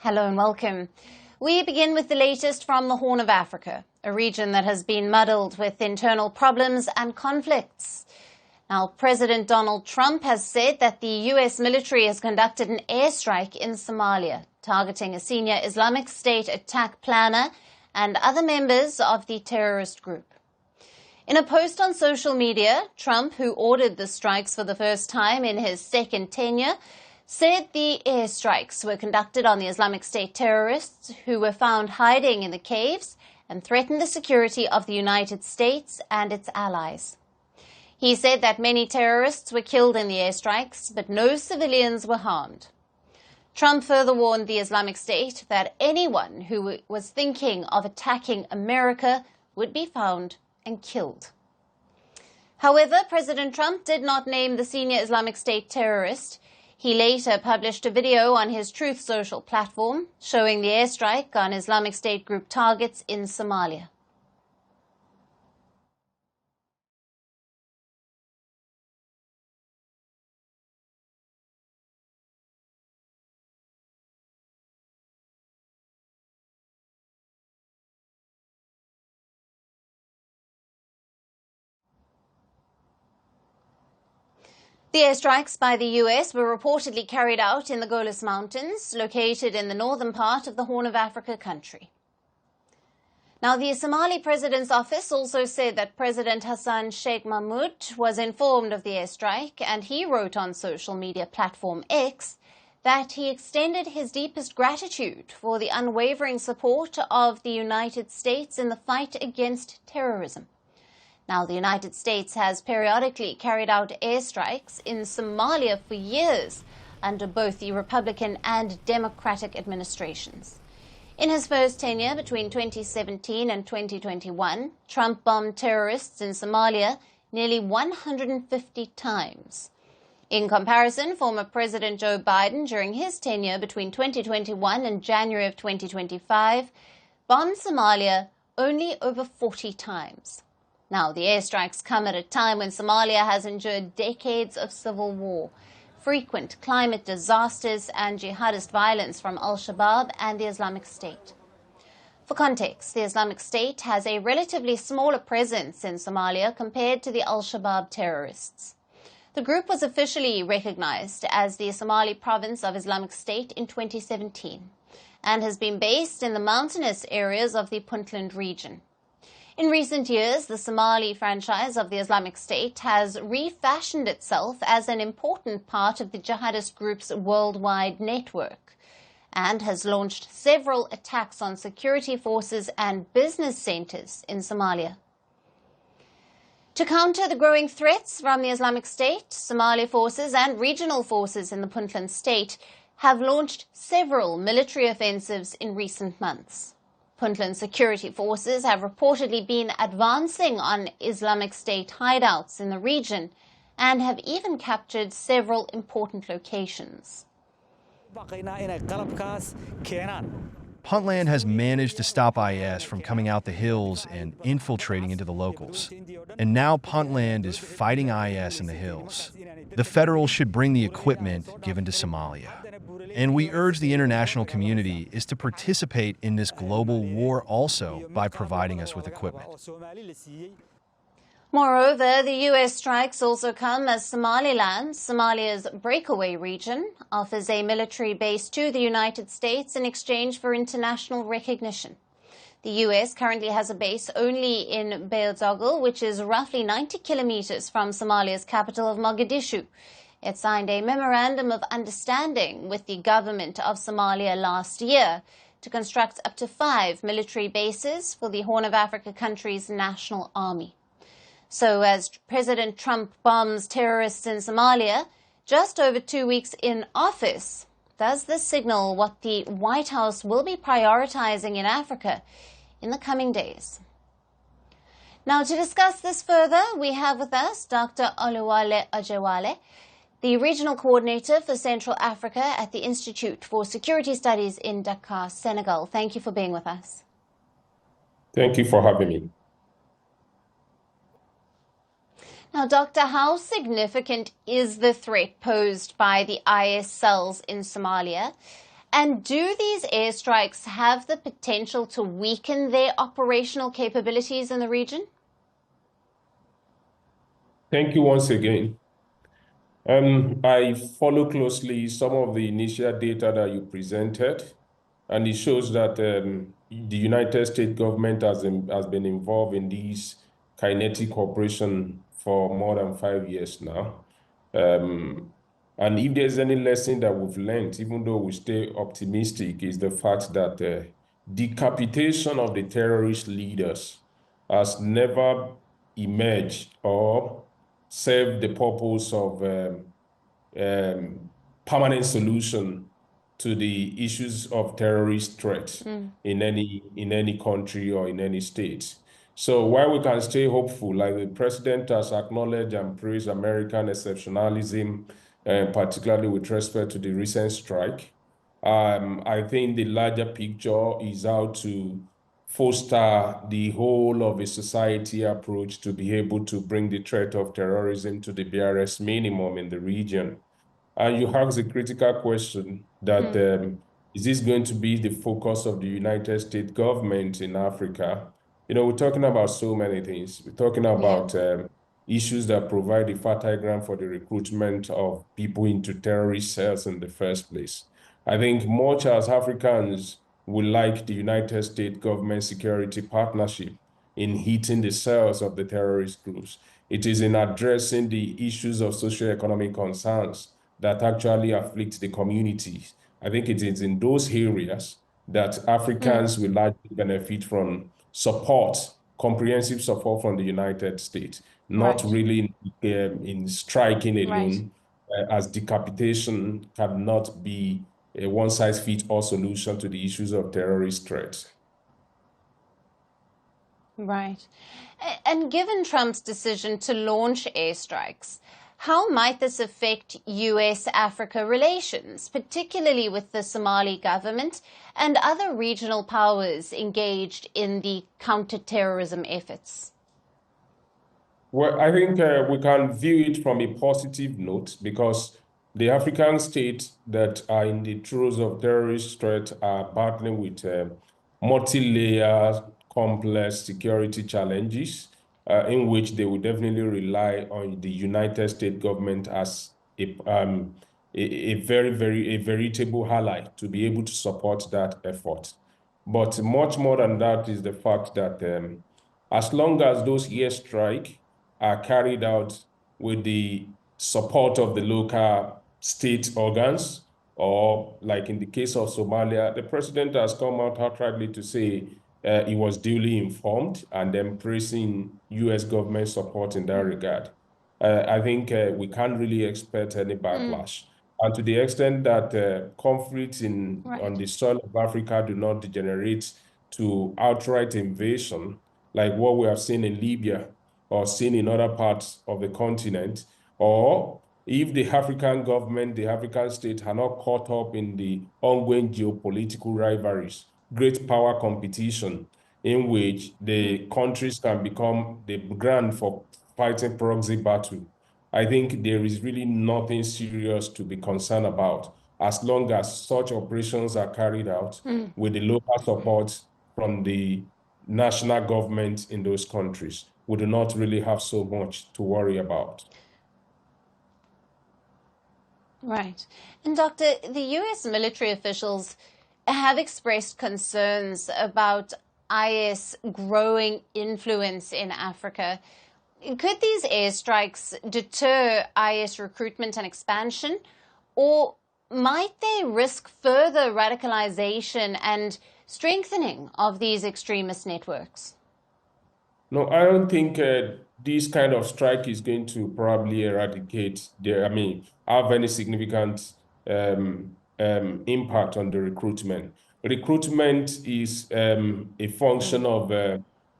Hello and welcome. We begin with the latest from the Horn of Africa, a region that has been muddled with internal problems and conflicts. Now, President Donald Trump has said that the U.S. military has conducted an airstrike in Somalia, targeting a senior Islamic State attack planner and other members of the terrorist group. In a post on social media, Trump, who ordered the strikes for the first time in his second tenure, said the airstrikes were conducted on the Islamic State terrorists who were found hiding in the caves and threatened the security of the United States and its allies. He said that many terrorists were killed in the airstrikes, but no civilians were harmed. Trump further warned the Islamic State that anyone who was thinking of attacking America would be found and killed. However, President Trump did not name the senior Islamic State terrorist. He later published a video on his Truth Social platform showing the airstrike on Islamic State group targets in Somalia. The airstrikes by the U.S. were reportedly carried out in the Golis Mountains, located in the northern part of the Horn of Africa country. Now, the Somali president's office also said that President Hassan Sheikh Mahmoud was informed of the airstrike, and he wrote on social media platform X that he extended his deepest gratitude for the unwavering support of the United States in the fight against terrorism. Now, the United States has periodically carried out airstrikes in Somalia for years under both the Republican and Democratic administrations. In his first tenure between 2017 and 2021, Trump bombed terrorists in Somalia nearly 150 times. In comparison, former President Joe Biden, during his tenure between 2021 and January of 2025, bombed Somalia only over 40 times. Now, the airstrikes come at a time when Somalia has endured decades of civil war, frequent climate disasters, and jihadist violence from Al-Shabaab and the Islamic State. For context, the Islamic State has a relatively smaller presence in Somalia compared to the Al-Shabaab terrorists. The group was officially recognized as the Somali province of Islamic State in 2017 and has been based in the mountainous areas of the Puntland region. In recent years, the Somali franchise of the Islamic State has refashioned itself as an important part of the jihadist group's worldwide network and has launched several attacks on security forces and business centers in Somalia. To counter the growing threats from the Islamic State, Somali forces and regional forces in the Puntland state have launched several military offensives in recent months. Puntland security forces have reportedly been advancing on Islamic State hideouts in the region and have even captured several important locations. Puntland has managed to stop IS from coming out the hills and infiltrating into the locals. And now Puntland is fighting IS in the hills. The federals should bring the equipment given to Somalia. And we urge the international community is to participate in this global war also by providing us with equipment. Moreover, the U.S. strikes also come as Somaliland, Somalia's breakaway region, offers a military base to the United States in exchange for international recognition. The U.S. currently has a base only in Beodogle, which is roughly 90 kilometers from Somalia's capital of Mogadishu. It signed a memorandum of understanding with the government of Somalia last year to construct up to 5 military bases for the Horn of Africa country's national army. So as President Trump bombs terrorists in Somalia, just over 2 weeks in office, does this signal what the White House will be prioritizing in Africa in the coming days? Now, to discuss this further, we have with us Dr. Oluwale Ajewale, the Regional Coordinator for Central Africa at the Institute for Security Studies in Dakar, Senegal. Thank you for being with us. Thank you for having me. Now, Doctor, how significant is the threat posed by the IS cells in Somalia? And do these airstrikes have the potential to weaken their operational capabilities in the region? Thank you once again. I follow closely some of the initial data that you presented, and it shows that the United States government has been involved in these kinetic operation for more than 5 years now. And if there's any lesson that we've learned, even though we stay optimistic, is the fact that decapitation of the terrorist leaders has never emerged or served the purpose of permanent solution to the issues of terrorist threat in any country or in any state. So while we can stay hopeful, like the president has acknowledged and praised American exceptionalism, particularly with respect to the recent strike, I think the larger picture is how to foster the whole of a society approach to be able to bring the threat of terrorism to the barest minimum in the region. And you ask a critical question that is this going to be the focus of the United States government in Africa? You know, we're talking about so many things. We're talking about issues that provide the fertile ground for the recruitment of people into terrorist cells in the first place. I think much as Africans would like the United States government security partnership in hitting the cells of the terrorist groups, it is in addressing the issues of socio-economic concerns that actually afflict the communities. I think it is in those areas that Africans will largely benefit from support, comprehensive support from the United States, not really in striking alone, as decapitation cannot be a one-size-fits-all solution to the issues of terrorist threats. Right. And given Trump's decision to launch airstrikes, how might this affect US-Africa relations, particularly with the Somali government and other regional powers engaged in the counter-terrorism efforts? Well, I think we can view it from a positive note because the African states that are in the throes of terrorist threat are battling with multi-layer, complex security challenges in which they will definitely rely on the United States government as a veritable ally to be able to support that effort. But much more than that is the fact that as long as those airstrikes are carried out with the support of the local state organs, or like in the case of Somalia, the president has come out outrightly to say he was duly informed and then praising US government support in that regard. I think we can't really expect any backlash. And to the extent that conflicts on the soil of Africa do not degenerate to outright invasion, like what we have seen in Libya or seen in other parts of the continent, or if the African government, the African state are not caught up in the ongoing geopolitical rivalries, great power competition in which the countries can become the ground for fighting proxy battle, I think there is really nothing serious to be concerned about as long as such operations are carried out with the local support from the national government in those countries. We do not really have so much to worry about. Right. And Doctor, the US military officials have expressed concerns about IS growing influence in Africa. Could these airstrikes deter IS recruitment and expansion, or might they risk further radicalization and strengthening of these extremist networks? No, I don't think this kind of strike is going to probably eradicate have any significant impact on the recruitment. Recruitment is a function of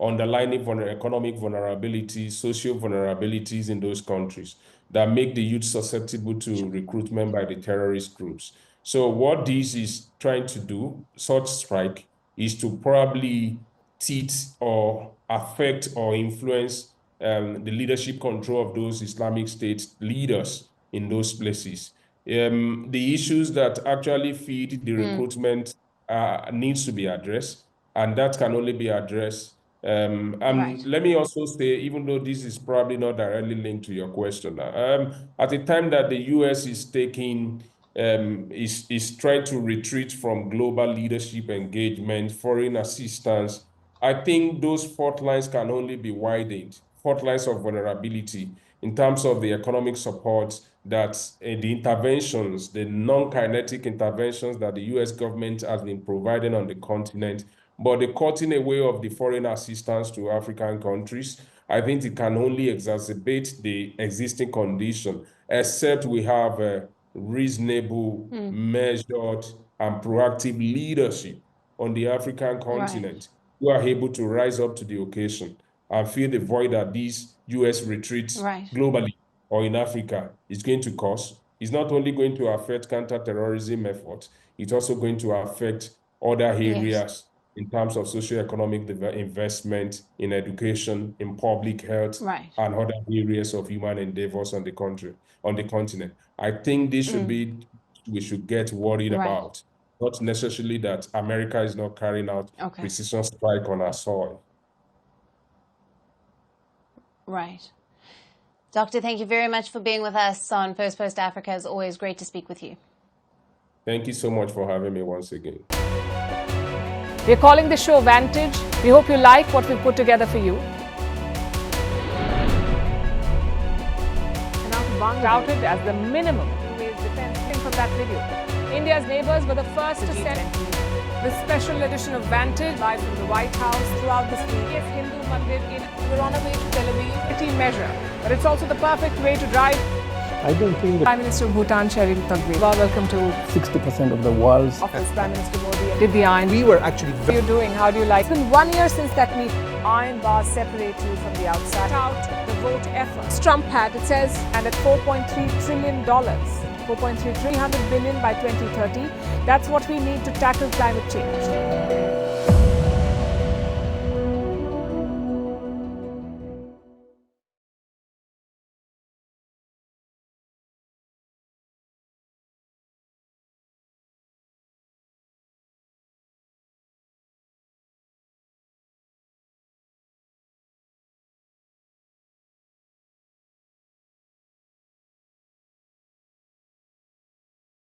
underlying economic vulnerabilities, social vulnerabilities in those countries that make the youth susceptible to recruitment by the terrorist groups. So what this is trying to do, such strike, is to probably teach or affect or influence the leadership control of those Islamic State leaders in those places. The issues that actually feed the recruitment needs to be addressed, and that can only be addressed. Right. Let me also say, even though this is probably not directly linked to your question, at the time that the U.S. is is trying to retreat from global leadership engagement, foreign assistance, I think those fault lines can only be widened, fault lines of vulnerability in terms of the economic support that the interventions, the non-kinetic interventions that the US government has been providing on the continent, but the cutting away of the foreign assistance to African countries, I think it can only exacerbate the existing condition, except we have a reasonable, measured, and proactive leadership on the African continent who are able to rise up to the occasion and fill the void that these US retreats Right. globally or in Africa is going to cause. It's not only going to affect counter-terrorism efforts, it's also going to affect other areas in terms of socio-economic investment in education, in public health, Right. and other areas of human endeavors on the continent. I think this should be we should get worried Right. about, not necessarily that America is not carrying out precision strike on our soil. Right. Doctor, thank you very much for being with us on Firstpost Africa. It's always great to speak with you. Thank you so much for having me once again. We're calling the show Vantage. We hope you like what we put together for you. Touted as the minimum ways defense from that video. India's neighbors were the first to send this special edition of Vantage live from the White House throughout this week. Yes, Hindu Mandir we're on our way to Tel Aviv. Measure, but it's also the perfect way to drive. I don't think that Prime Minister of Bhutan, Sherin Tagwe. Welcome to 60% of the world's office. Prime Minister Modi did the iron. We were actually How are you doing? How do you like? It's been 1 year since that meeting. Iron bars separate you from the outside. Out the vote efforts. Trump had, it says, and at $4.3 trillion. 300 billion by 2030. That's what we need to tackle climate change.